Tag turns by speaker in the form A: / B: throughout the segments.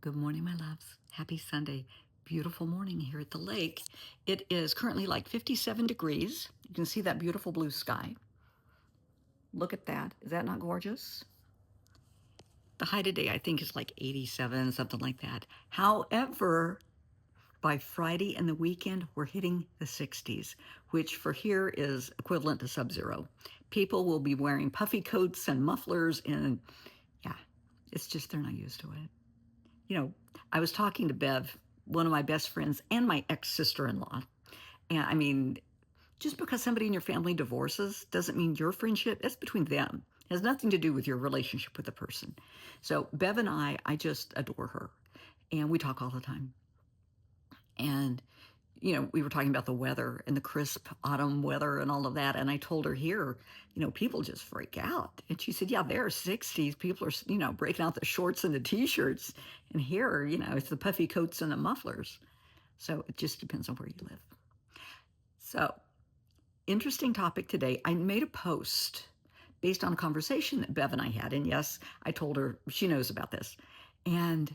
A: Good morning, my loves. Happy Sunday. Beautiful morning here at the lake. It is currently like 57 degrees. You can see that beautiful blue sky. Look at that. Is that not gorgeous? The high today, I think, is like 87, something like that. However, by Friday and the weekend, we're hitting the 60s, which for here is equivalent to sub-zero. People will be wearing puffy coats and mufflers, and yeah, it's just they're not used to it. I was talking to Bev, one of my best friends, and my ex sister in law. And I mean, just because somebody in your family divorces doesn't mean your friendship, that's between them. It has nothing to do with your relationship with the person. So, Bev and I just adore her. And we talk all the time. And we were talking about the weather and the crisp autumn weather and all of that. And I told her here, people just freak out. And she said, yeah, they're 60s. People are, breaking out the shorts and the t-shirts. And here, it's the puffy coats and the mufflers. So it just depends on where you live. So interesting topic today. I made a post based on a conversation that Bev and I had. And yes, I told her she knows about this. And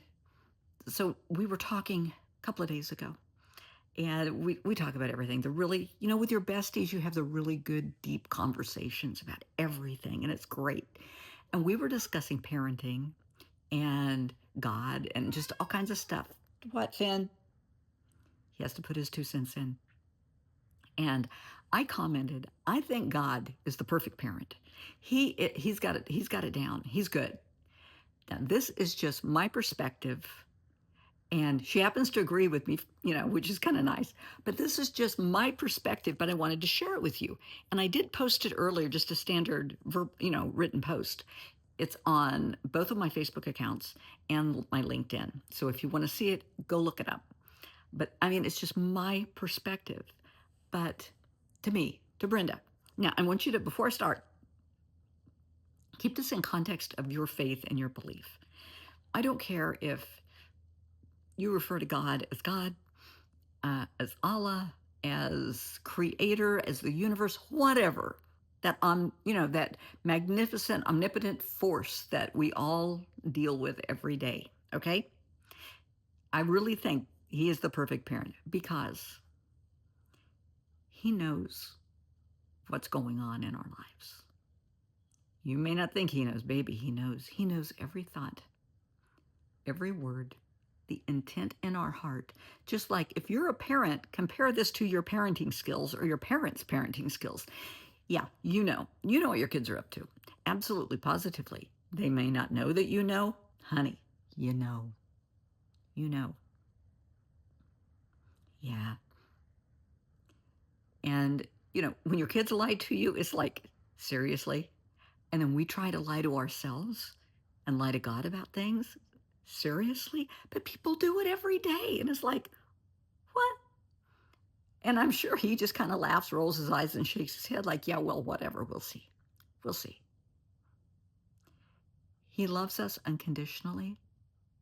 A: so we were talking a couple of days ago. And we talk about everything. The really, with your besties, you have the really good, deep conversations about everything, and it's great. And we were discussing parenting and God and just all kinds of stuff. What, Finn? He has to put his 2 cents in. And I commented, I think God is the perfect parent. He's got it down. He's good. Now, this is just my perspective. And she happens to agree with me, which is kind of nice. But this is just my perspective, but I wanted to share it with you. And I did post it earlier, just a standard, written post. It's on both of my Facebook accounts and my LinkedIn. So if you want to see it, go look it up. But I mean, it's just my perspective. But to me, to Brenda. Now, I want you to, before I start, keep this in context of your faith and your belief. I don't care if you refer to God, as Allah, as creator, as the universe, whatever, that magnificent, omnipotent force that we all deal with every day. Okay. I really think he is the perfect parent because he knows what's going on in our lives. You may not think he knows, baby. He knows. He knows every thought, every word, the intent in our heart. Just like if you're a parent, compare this to your parenting skills or your parents' parenting skills. Yeah, what your kids are up to. Absolutely, positively. They may not know that honey, you know. Yeah. And, when your kids lie to you, it's like, seriously? And then we try to lie to ourselves and lie to God about things. Seriously? But people do it every day. And it's like, what? And I'm sure he just kind of laughs, rolls his eyes, and shakes his head like, yeah, well, whatever. We'll see. We'll see. He loves us unconditionally,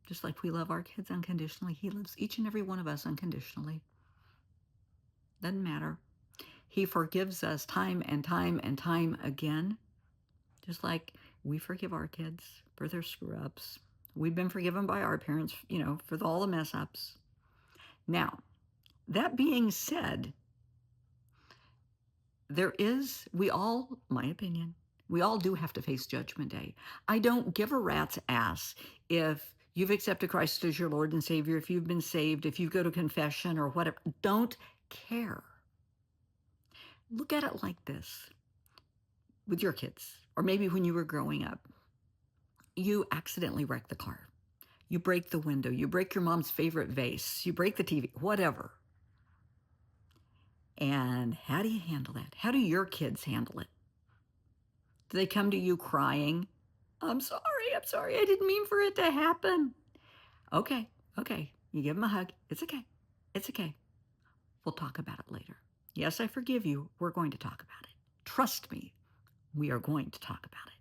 A: just like we love our kids unconditionally. He loves each and every one of us unconditionally. Doesn't matter. He forgives us time and time and time again, just like we forgive our kids for their screw-ups. We've been forgiven by our parents, for all the mess-ups. Now, that being said, my opinion, we all do have to face Judgment Day. I don't give a rat's ass if you've accepted Christ as your Lord and Savior, if you've been saved, if you go to confession or whatever. Don't care. Look at it like this with your kids, or maybe when you were growing up. You accidentally wreck the car. You break the window. You break your mom's favorite vase. You break the TV, whatever. And how do you handle that? How do your kids handle it? Do they come to you crying? I'm sorry, I didn't mean for it to happen. Okay. You give them a hug. It's okay. We'll talk about it later. Yes, I forgive you. We're going to talk about it. Trust me, we are going to talk about it.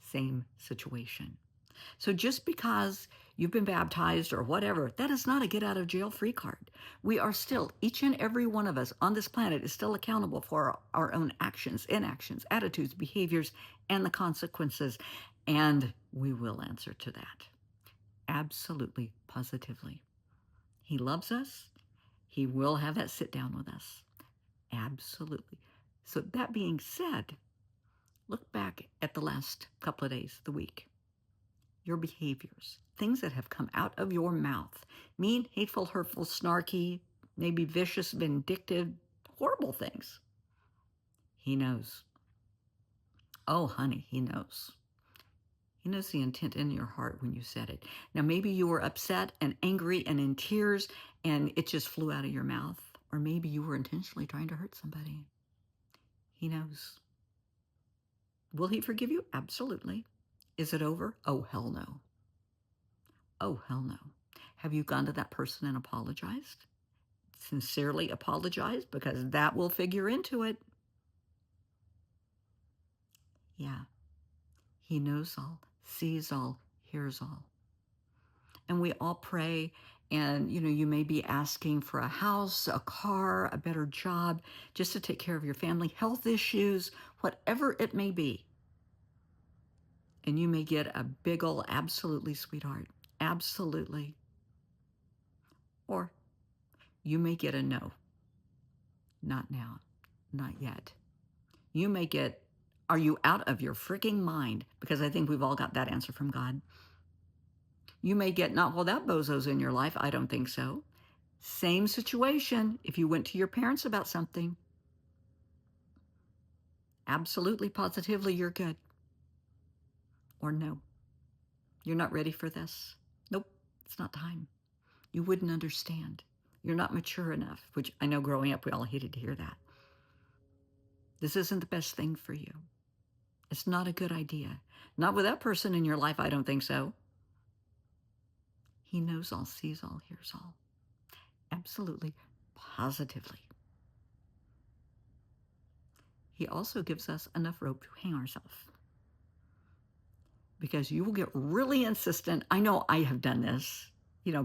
A: Same situation. So just because you've been baptized or whatever, that is not a get out of jail free card. We are still, each and every one of us on this planet is still accountable for our own actions, inactions, attitudes, behaviors, and the consequences. And we will answer to that. Absolutely, positively. He loves us. He will have that sit down with us. Absolutely. So that being said, look back at the last couple of days, the week, your behaviors, things that have come out of your mouth, mean, hateful, hurtful, snarky, maybe vicious, vindictive, horrible things. He knows. Oh, honey, he knows. He knows the intent in your heart when you said it. Now, maybe you were upset and angry and in tears and it just flew out of your mouth. Or maybe you were intentionally trying to hurt somebody. He knows. Will he forgive you? Absolutely. Is it over? Oh, hell no. Oh, hell no. Have you gone to that person and apologized? Sincerely apologized? Because that will figure into it. Yeah. He knows all, sees all, hears all. And we all pray, and you may be asking for a house, a car, a better job, just to take care of your family, health issues, whatever it may be. And you may get a big ol' absolutely, sweetheart, absolutely. Or you may get a no, not now, not yet. You may get, are you out of your freaking mind? Because I think we've all got that answer from God. You may get, not, well, that bozo's in your life. I don't think so. Same situation if you went to your parents about something. Absolutely, positively, you're good. Or no, you're not ready for this. Nope, it's not time. You wouldn't understand. You're not mature enough, which I know growing up we all hated to hear that. This isn't the best thing for you. It's not a good idea. Not with that person in your life, I don't think so. He knows all, sees all, hears all. Absolutely, positively. He also gives us enough rope to hang ourselves. Because you will get really insistent. I know I have done this,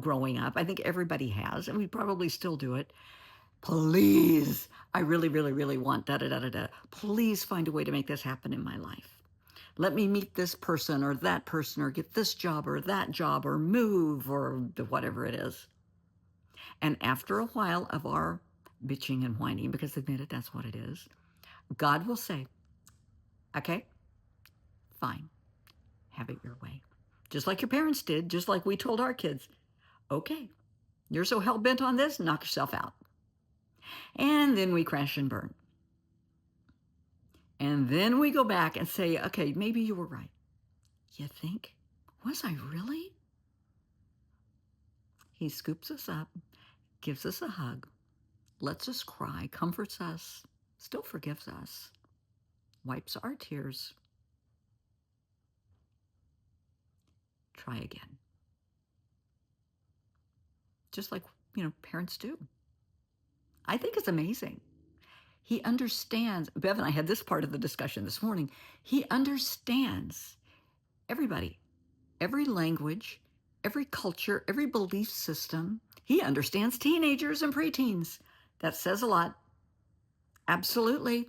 A: growing up. I think everybody has, and we probably still do it. Please, I really, really, really want da-da-da-da-da. Please find a way to make this happen in my life. Let me meet this person or that person or get this job or that job or move or whatever it is. And after a while of our bitching and whining, because admit it, that's what it is, God will say, okay, fine, have it your way. Just like your parents did, just like we told our kids, okay, you're so hell-bent on this, knock yourself out. And then we crash and burn. And then we go back and say, okay, maybe you were right. You think? Was I really? He scoops us up, gives us a hug, lets us cry, comforts us, still forgives us, wipes our tears. Try again. Just like, parents do. I think it's amazing. He understands. Bev and I had this part of the discussion this morning. He understands everybody, every language, every culture, every belief system. He understands teenagers and preteens. That says a lot. Absolutely.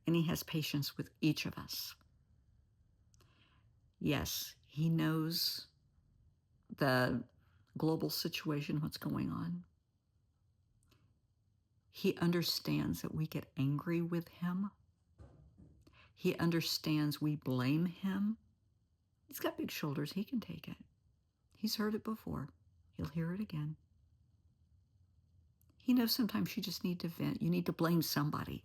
A: And he has patience with each of us. Yes, he knows the global situation, what's going on. He understands that we get angry with him. He understands we blame him. He's got big shoulders. He can take it. He's heard it before. He'll hear it again. He knows sometimes you just need to vent. You need to blame somebody.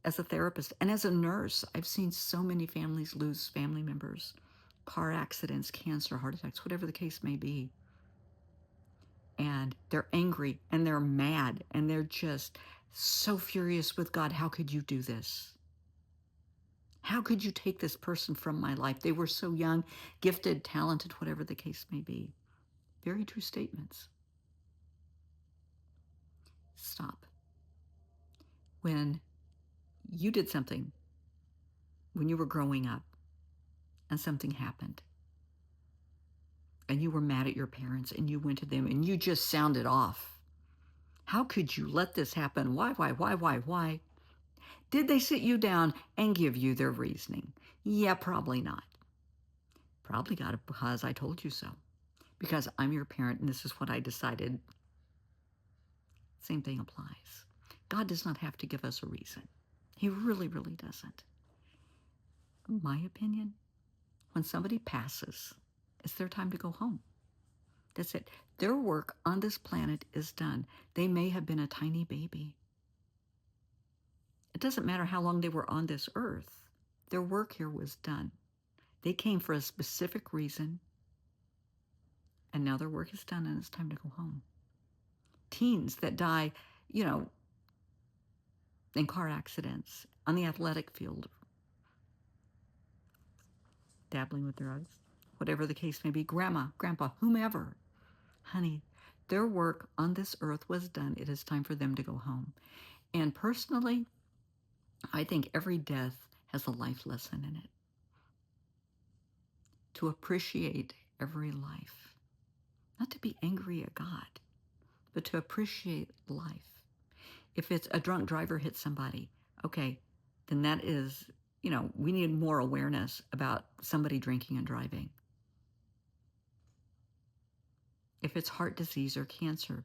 A: As a therapist and as a nurse, I've seen so many families lose family members, car accidents, cancer, heart attacks, whatever the case may be. And they're angry and they're mad and they're just so furious with God. How could you do this? How could you take this person from my life? They were so young, gifted, talented, whatever the case may be. Very true statements. Stop. When you did something, when you were growing up, and something happened, and you were mad at your parents, and you went to them, and you just sounded off. How could you let this happen? Why? Did they sit you down and give you their reasoning? Yeah, probably not. Probably got it because I told you so. Because I'm your parent and this is what I decided. Same thing applies. God does not have to give us a reason. He really, really doesn't. In my opinion, when somebody passes, it's their time to go home. That's it. Their work on this planet is done. They may have been a tiny baby. It doesn't matter how long they were on this earth. Their work here was done. They came for a specific reason, and now their work is done and it's time to go home. Teens that die, in car accidents, on the athletic field, dabbling with drugs, whatever the case may be, grandma, grandpa, whomever. Honey, their work on this earth was done. It is time for them to go home. And personally, I think every death has a life lesson in it. To appreciate every life. Not to be angry at God, but to appreciate life. If it's a drunk driver hits somebody, okay, then that is, we need more awareness about somebody drinking and driving. If it's heart disease or cancer,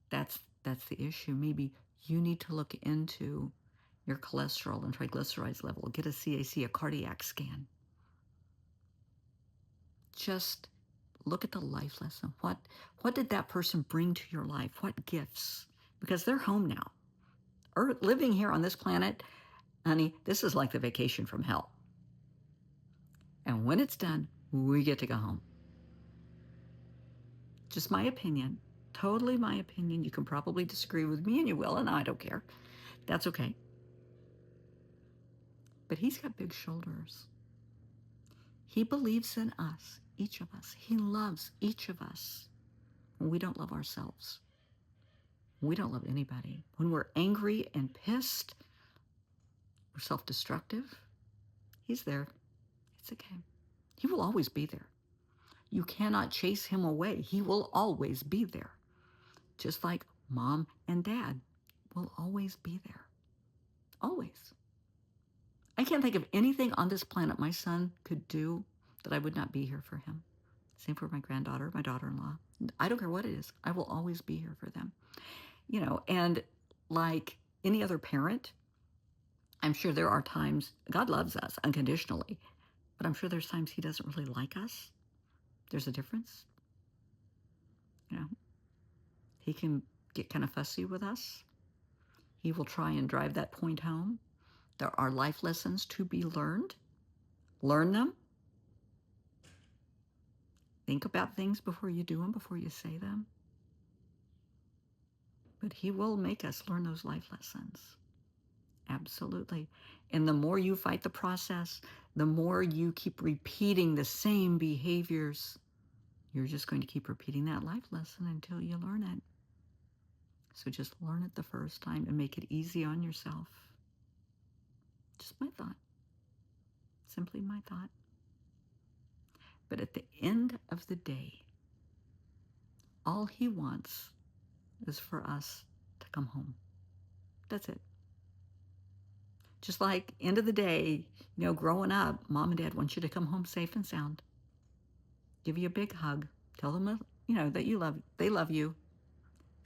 A: that's the issue. Maybe you need to look into your cholesterol and triglycerides level, get a CAC, a cardiac scan. Just look at the life lesson. What did that person bring to your life? What gifts? Because they're home now. Or living here on this planet, honey, this is like the vacation from hell. And when it's done, we get to go home. Just my opinion, totally my opinion. You can probably disagree with me, and you will, and I don't care. That's okay. But he's got big shoulders. He believes in us, each of us. He loves each of us. We don't love ourselves. We don't love anybody. When we're angry and pissed, we're self-destructive. He's there. It's okay. He will always be there. You cannot chase him away. He will always be there. Just like mom and dad will always be there. Always. I can't think of anything on this planet my son could do that I would not be here for him. Same for my granddaughter, my daughter-in-law. I don't care what it is. I will always be here for them. And like any other parent, I'm sure there are times God loves us unconditionally, but I'm sure there's times he doesn't really like us. There's a difference. He can get kind of fussy with us. He will try and drive that point home. There are life lessons to be learned. Learn them. Think about things before you do them, before you say them. But he will make us learn those life lessons. Absolutely. And the more you fight the process, the more you keep repeating the same behaviors, you're just going to keep repeating that life lesson until you learn it. So just learn it the first time and make it easy on yourself. Just my thought. Simply my thought. But at the end of the day, all he wants is for us to come home. That's it. Just like end of the day, growing up, mom and dad want you to come home safe and sound. Give you a big hug. Tell them, that they love you.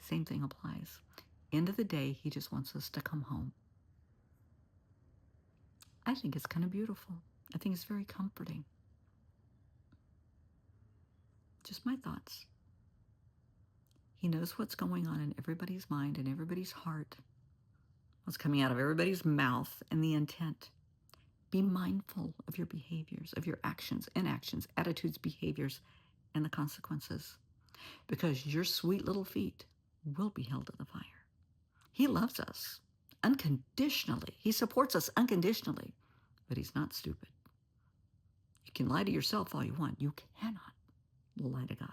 A: Same thing applies. End of the day, he just wants us to come home. I think it's kind of beautiful. I think it's very comforting. Just my thoughts. He knows what's going on in everybody's mind and everybody's heart. What's coming out of everybody's mouth and the intent. Be mindful of your behaviors, of your actions, inactions, attitudes, behaviors, and the consequences. Because your sweet little feet will be held to the fire. He loves us unconditionally. He supports us unconditionally. But he's not stupid. You can lie to yourself all you want. You cannot lie to God.